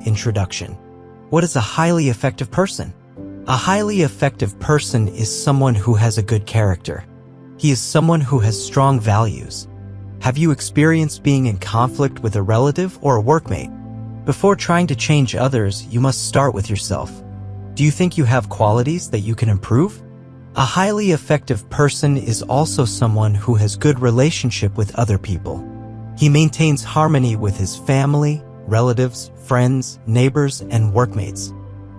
Introduction. What is a highly effective person? A highly effective person is someone who has a good character. He is someone who has strong values. Have you experienced being in conflict with a relative or a workmate? Before trying to change others, you must start with yourself. Do you think you have qualities that you can improve? A highly effective person is also someone who has good relationship with other people. He maintains harmony with his family, relatives, friends, neighbors, and workmates.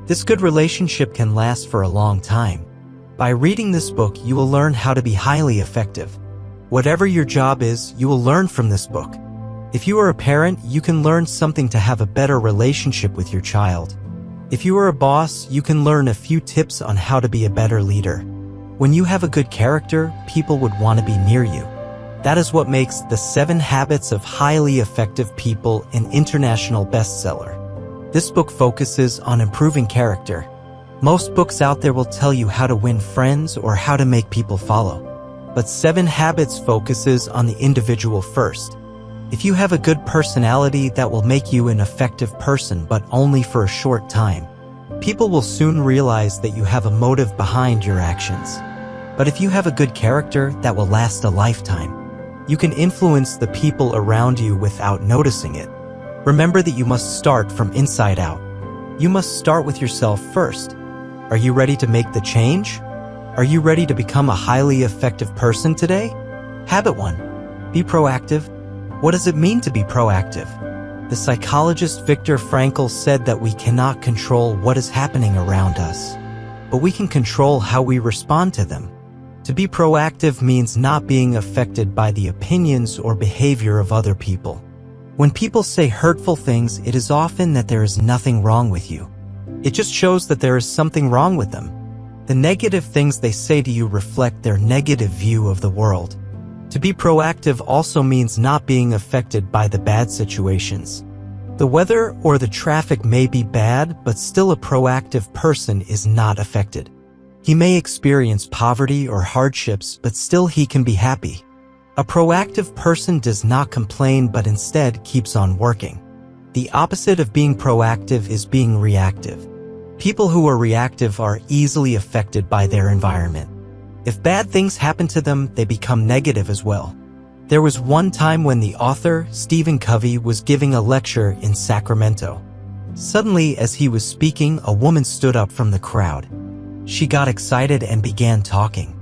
This good relationship can last for a long time. By reading this book, you will learn how to be highly effective. Whatever your job is, you will learn from this book. If you are a parent, you can learn something to have a better relationship with your child. If you are a boss, you can learn a few tips on how to be a better leader. When you have a good character, people would want to be near you. That is what makes The 7 Habits of Highly Effective People an international bestseller. This book focuses on improving character. Most books out there will tell you how to win friends or how to make people follow. But 7 Habits focuses on the individual first. If you have a good personality, that will make you an effective person, but only for a short time. People will soon realize that you have a motive behind your actions. But if you have a good character, that will last a lifetime. You can influence the people around you without noticing it. Remember that you must start from inside out. You must start with yourself first. Are you ready to make the change? Are you ready to become a highly effective person today? Habit 1. Be proactive. What does it mean to be proactive? The psychologist Viktor Frankl said that we cannot control what is happening around us, but we can control how we respond to them. To be proactive means not being affected by the opinions or behavior of other people. When people say hurtful things, it is often that there is nothing wrong with you. It just shows that there is something wrong with them. The negative things they say to you reflect their negative view of the world. To be proactive also means not being affected by the bad situations. The weather or the traffic may be bad, but still a proactive person is not affected. He may experience poverty or hardships, but still he can be happy. A proactive person does not complain, but instead keeps on working. The opposite of being proactive is being reactive. People who are reactive are easily affected by their environment. If bad things happen to them, they become negative as well. There was one time when the author, Stephen Covey, was giving a lecture in Sacramento. Suddenly, as he was speaking, a woman stood up from the crowd. She got excited and began talking.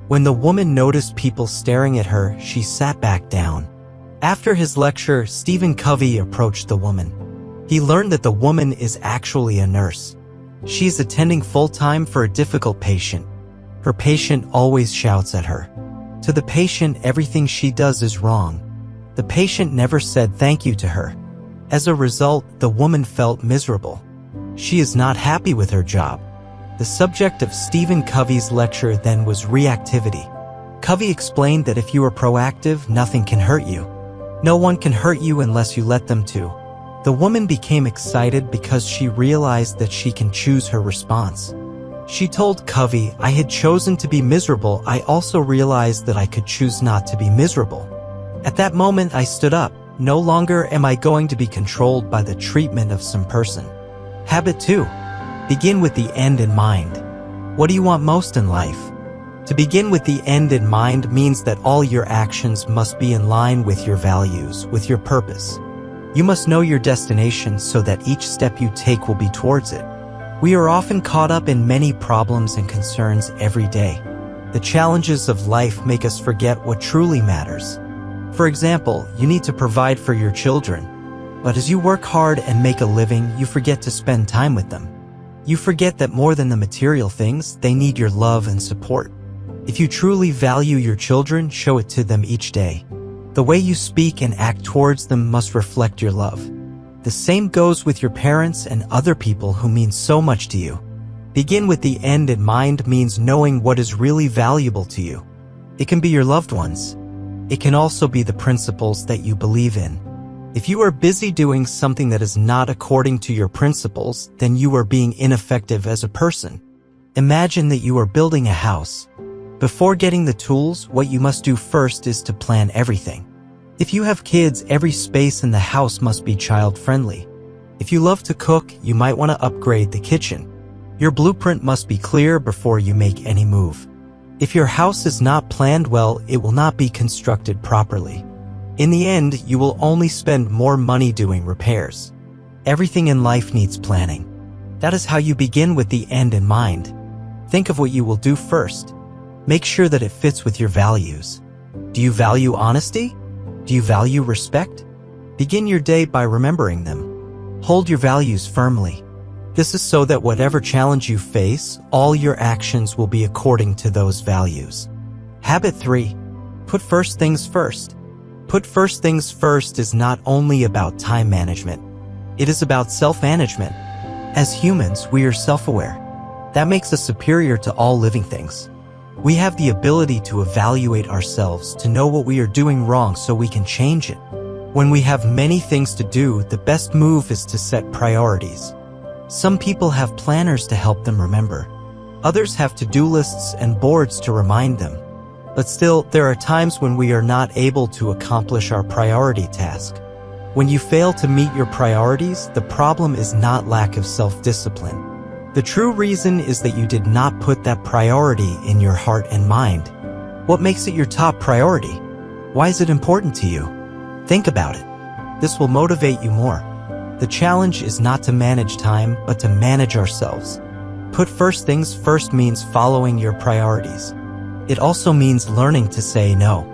When the woman noticed people staring at her, she sat back down. After his lecture, Stephen Covey approached the woman. He learned that the woman is actually a nurse. She is attending full-time for a difficult patient. Her patient always shouts at her. To the patient, everything she does is wrong. The patient never said thank you to her. As a result, the woman felt miserable. She is not happy with her job. The subject of Stephen Covey's lecture then was reactivity. Covey explained that if you are proactive, nothing can hurt you. No one can hurt you unless you let them to. The woman became excited because she realized that she can choose her response. She told Covey, "I had chosen to be miserable. I also realized that I could choose not to be miserable. At that moment, I stood up. No longer am I going to be controlled by the treatment of some person." Habit 2. Begin with the end in mind. What do you want most in life? To begin with the end in mind means that all your actions must be in line with your values, with your purpose. You must know your destination so that each step you take will be towards it. We are often caught up in many problems and concerns every day. The challenges of life make us forget what truly matters. For example, you need to provide for your children. But as you work hard and make a living, you forget to spend time with them. You forget that more than the material things, they need your love and support. If you truly value your children, show it to them each day. The way you speak and act towards them must reflect your love. The same goes with your parents and other people who mean so much to you. Begin with the end in mind means knowing what is really valuable to you. It can be your loved ones. It can also be the principles that you believe in. If you are busy doing something that is not according to your principles, then you are being ineffective as a person. Imagine that you are building a house. Before getting the tools, what you must do first is to plan everything. If you have kids, every space in the house must be child-friendly. If you love to cook, you might want to upgrade the kitchen. Your blueprint must be clear before you make any move. If your house is not planned well, it will not be constructed properly. In the end, you will only spend more money doing repairs. Everything in life needs planning. That is how you begin with the end in mind. Think of what you will do first. Make sure that it fits with your values. Do you value honesty? Do you value respect? Begin your day by remembering them. Hold your values firmly. This is so that whatever challenge you face, all your actions will be according to those values. Habit 3. Put first things first. Put first things first is not only about time management. It is about self-management. As humans, we are self-aware. That makes us superior to all living things. We have the ability to evaluate ourselves, to know what we are doing wrong so we can change it. When we have many things to do, the best move is to set priorities. Some people have planners to help them remember. Others have to-do lists and boards to remind them. But still, there are times when we are not able to accomplish our priority task. When you fail to meet your priorities, the problem is not lack of self-discipline. The true reason is that you did not put that priority in your heart and mind. What makes it your top priority? Why is it important to you? Think about it. This will motivate you more. The challenge is not to manage time, but to manage ourselves. Put first things first means following your priorities. It also means learning to say no.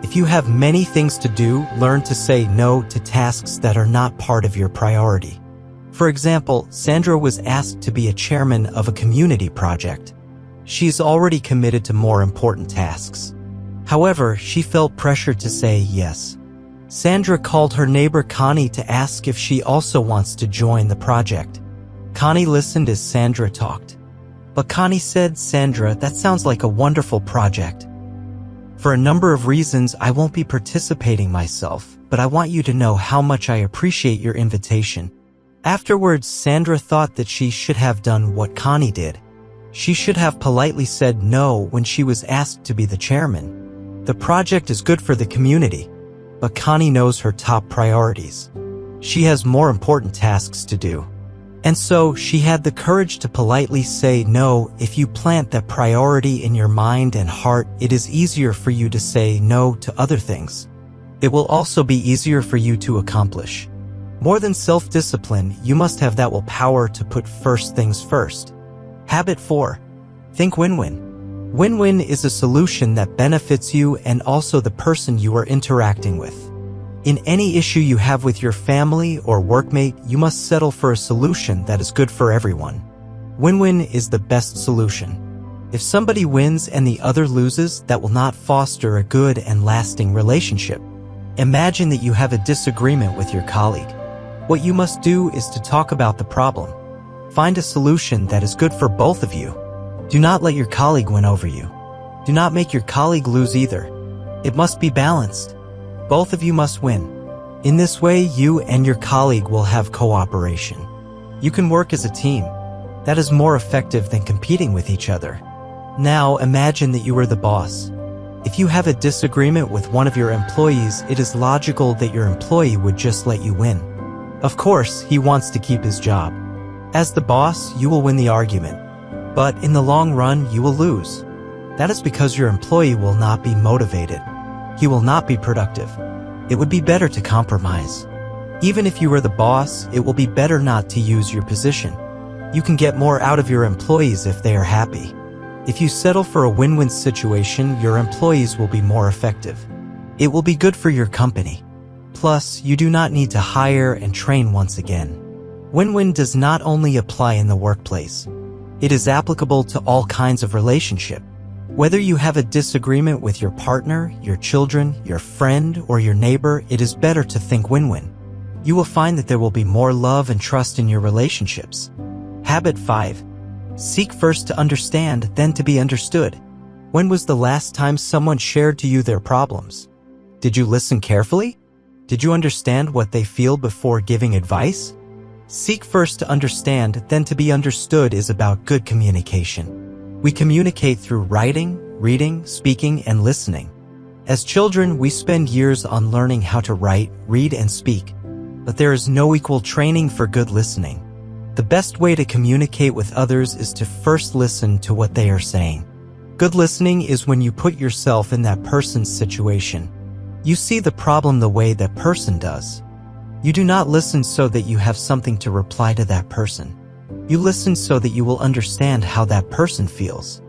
If you have many things to do, learn to say no to tasks that are not part of your priority. For example, Sandra was asked to be a chairman of a community project. She's already committed to more important tasks. However, she felt pressured to say yes. Sandra called her neighbor Connie to ask if she also wants to join the project. Connie listened as Sandra talked. But Connie said, "Sandra, that sounds like a wonderful project. For a number of reasons, I won't be participating myself, but I want you to know how much I appreciate your invitation." Afterwards, Sandra thought that she should have done what Connie did. She should have politely said no when she was asked to be the chairman. The project is good for the community, but Connie knows her top priorities. She has more important tasks to do. And so, she had the courage to politely say no. If you plant that priority in your mind and heart, it is easier for you to say no to other things. It will also be easier for you to accomplish. More than self-discipline, you must have that willpower to put first things first. Habit 4. Think win-win. Win-win is a solution that benefits you and also the person you are interacting with. In any issue you have with your family or workmate, you must settle for a solution that is good for everyone. Win-win is the best solution. If somebody wins and the other loses, that will not foster a good and lasting relationship. Imagine that you have a disagreement with your colleague. What you must do is to talk about the problem. Find a solution that is good for both of you. Do not let your colleague win over you. Do not make your colleague lose either. It must be balanced. Both of you must win. In this way, you and your colleague will have cooperation. You can work as a team. That is more effective than competing with each other. Now, imagine that you are the boss. If you have a disagreement with one of your employees, it is logical that your employee would just let you win. Of course, he wants to keep his job. As the boss, you will win the argument. But in the long run, you will lose. That is because your employee will not be motivated. He will not be productive. It would be better to compromise. Even if you are the boss, it will be better not to use your position. You can get more out of your employees if they are happy. If you settle for a win-win situation, your employees will be more effective. It will be good for your company. Plus, you do not need to hire and train once again. Win-win does not only apply in the workplace. It is applicable to all kinds of relationship. Whether you have a disagreement with your partner, your children, your friend, or your neighbor, it is better to think win-win. You will find that there will be more love and trust in your relationships. Habit 5. Seek first to understand, then to be understood. When was the last time someone shared to you their problems? Did you listen carefully? Did you understand what they feel before giving advice? Seek first to understand, then to be understood is about good communication. We communicate through writing, reading, speaking, and listening. As children, we spend years on learning how to write, read, and speak. but there is no equal training for good listening. The best way to communicate with others is to first listen to what they are saying. Good listening is when you put yourself in that person's situation. You see the problem the way that person does. You do not listen so that you have something to reply to that person. You listen so that you will understand how that person feels.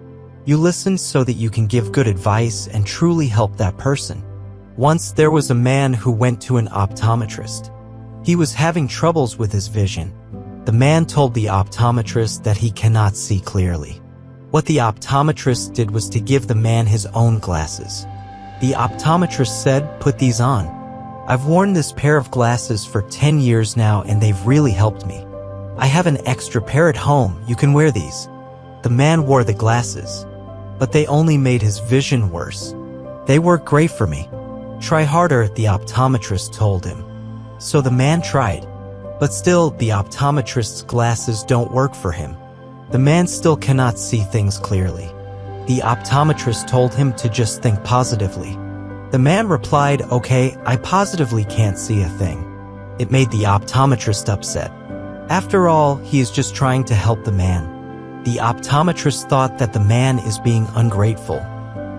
You listen so that you can give good advice and truly help that person. Once there was a man who went to an optometrist. He was having troubles with his vision. The man told the optometrist that he cannot see clearly. What the optometrist did was to give the man his own glasses. The optometrist said, "Put these on. I've worn this pair of glasses for 10 years now and they've really helped me. I have an extra pair at home, you can wear these." The man wore the glasses, but they only made his vision worse. "They work great for me. Try harder," the optometrist told him. So the man tried, but still the optometrist's glasses don't work for him. The man still cannot see things clearly. The optometrist told him to just think positively. The man replied, "Okay, I positively can't see a thing." It made the optometrist upset. After all, he is just trying to help the man. The optometrist thought that the man is being ungrateful.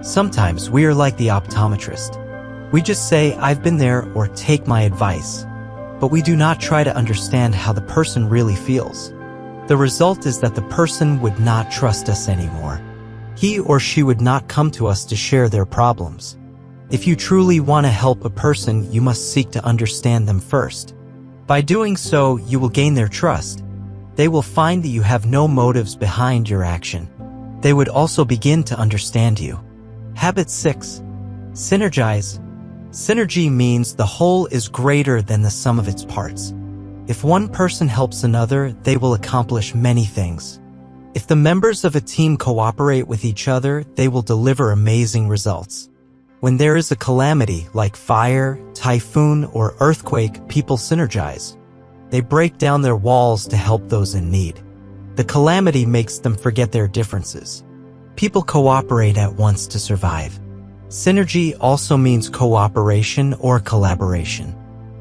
Sometimes we are like the optometrist. We just say, "I've been there," or "take my advice." But we do not try to understand how the person really feels. The result is that the person would not trust us anymore. He or she would not come to us to share their problems. If you truly want to help a person, you must seek to understand them first. By doing so, you will gain their trust. They will find that you have no motives behind your action. They would also begin to understand you. Habit 6. Synergize. Synergy means the whole is greater than the sum of its parts. If one person helps another, they will accomplish many things. If the members of a team cooperate with each other, they will deliver amazing results. When there is a calamity like fire, typhoon, or earthquake, people synergize. They break down their walls to help those in need. The calamity makes them forget their differences. People cooperate at once to survive. Synergy also means cooperation or collaboration.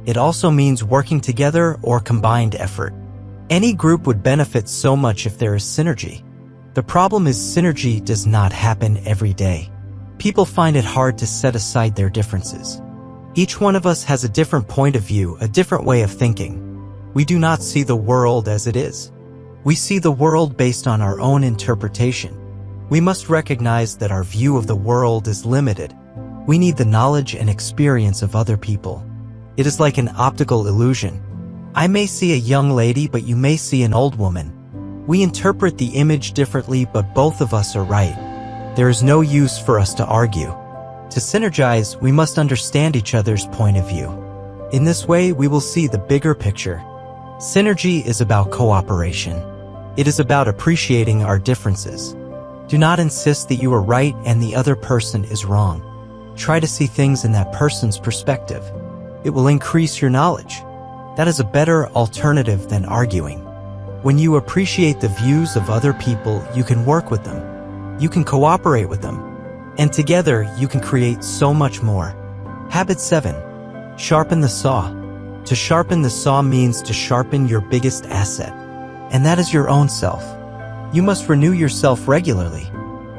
It also means working together or combined effort. Any group would benefit so much if there is synergy. The problem is synergy does not happen every day. People find it hard to set aside their differences. Each one of us has a different point of view, a different way of thinking. We do not see the world as it is. We see the world based on our own interpretation. We must recognize that our view of the world is limited. We need the knowledge and experience of other people. It is like an optical illusion. I may see a young lady, but you may see an old woman. We interpret the image differently, but both of us are right. There is no use for us to argue. To synergize, we must understand each other's point of view. In this way, we will see the bigger picture. Synergy is about cooperation. It is about appreciating our differences. Do not insist that you are right and the other person is wrong. Try to see things in that person's perspective. It will increase your knowledge. That is a better alternative than arguing. When you appreciate the views of other people, you can work with them. You can cooperate with them. And together, you can create so much more. Habit 7. Sharpen the saw. To sharpen the saw means to sharpen your biggest asset. And that is your own self. You must renew yourself regularly.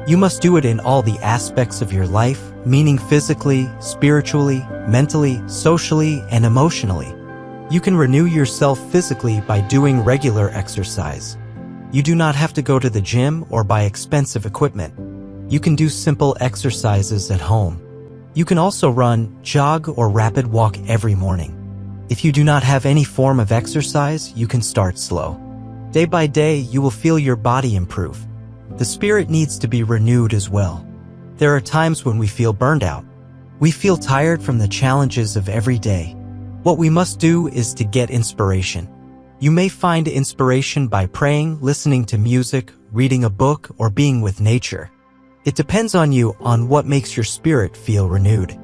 You must do it in all the aspects of your life, meaning physically, spiritually, mentally, socially, and emotionally. You can renew yourself physically by doing regular exercise. You do not have to go to the gym or buy expensive equipment. You can do simple exercises at home. You can also run, jog, or rapid walk every morning. If you do not have any form of exercise, you can start slow. Day by day, you will feel your body improve. The spirit needs to be renewed as well. There are times when we feel burned out. We feel tired from the challenges of every day. What we must do is to get inspiration. You may find inspiration by praying, listening to music, reading a book, or being with nature. It depends on you on what makes your spirit feel renewed.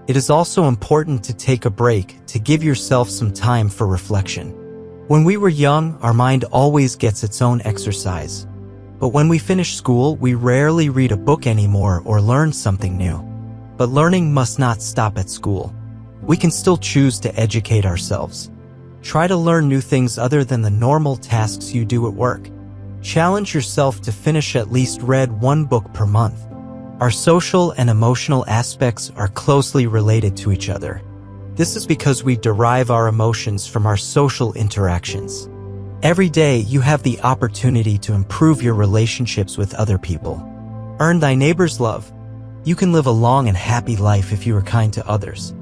It is also important to take a break, to give yourself some time for reflection. When we were young, our mind always gets its own exercise. But when we finish school, we rarely read a book anymore or learn something new. But learning must not stop at school. We can still choose to educate ourselves. Try to learn new things other than the normal tasks you do at work. Challenge yourself to finish at least read one book per month. Our social and emotional aspects are closely related to each other. This is because we derive our emotions from our social interactions. Every day, you have the opportunity to improve your relationships with other people. Earn thy neighbor's love. You can live a long and happy life if you are kind to others.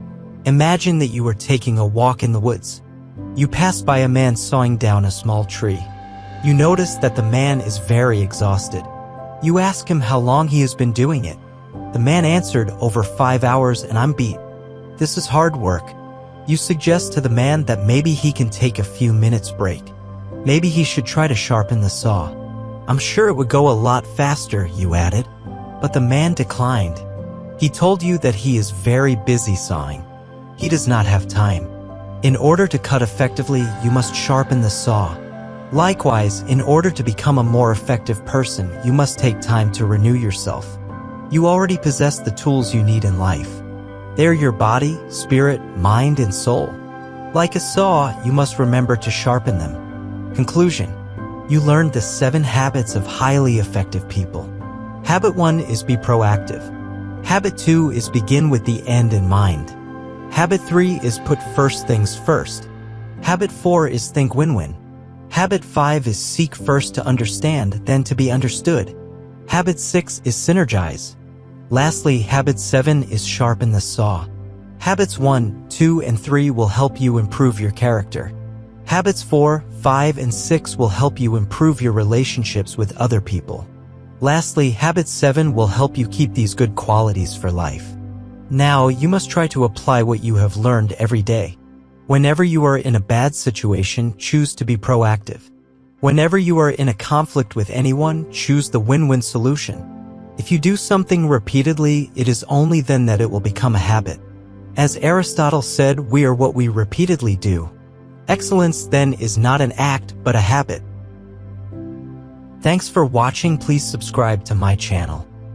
Imagine that you are taking a walk in the woods. You pass by a man sawing down a small tree. You notice that the man is very exhausted. You ask him how long he has been doing it. The man answered, "Over 5 hours and I'm beat. This is hard work." You suggest to the man that maybe he can take a few minutes break. Maybe he should try to sharpen the saw. "I'm sure it would go a lot faster," you added. But the man declined. He told you that he is very busy sawing. He does not have time. In order to cut effectively, you must sharpen the saw. Likewise, in order to become a more effective person, you must take time to renew yourself. You already possess the tools you need in life. They are your body, spirit, mind, and soul. Like a saw, you must remember to sharpen them. Conclusion: you learned the 7 habits of highly effective people. Habit 1 is be proactive. Habit 2 is begin with the end in mind. Habit 3 is put first things first. Habit 4 is think win-win. Habit 5 is seek first to understand, then to be understood. Habit 6 is synergize. Lastly, habit 7 is sharpen the saw. Habits 1, 2, and 3 will help you improve your character. Habits 4, 5, and 6 will help you improve your relationships with other people. Lastly, habit 7 will help you keep these good qualities for life. Now, you must try to apply what you have learned every day. Whenever you are in a bad situation, choose to be proactive. Whenever you are in a conflict with anyone, choose the win-win solution. If you do something repeatedly, it is only then that it will become a habit. As Aristotle said, we are what we repeatedly do. Excellence, then, is not an act, but a habit. Thanks for watching. Please subscribe to my channel.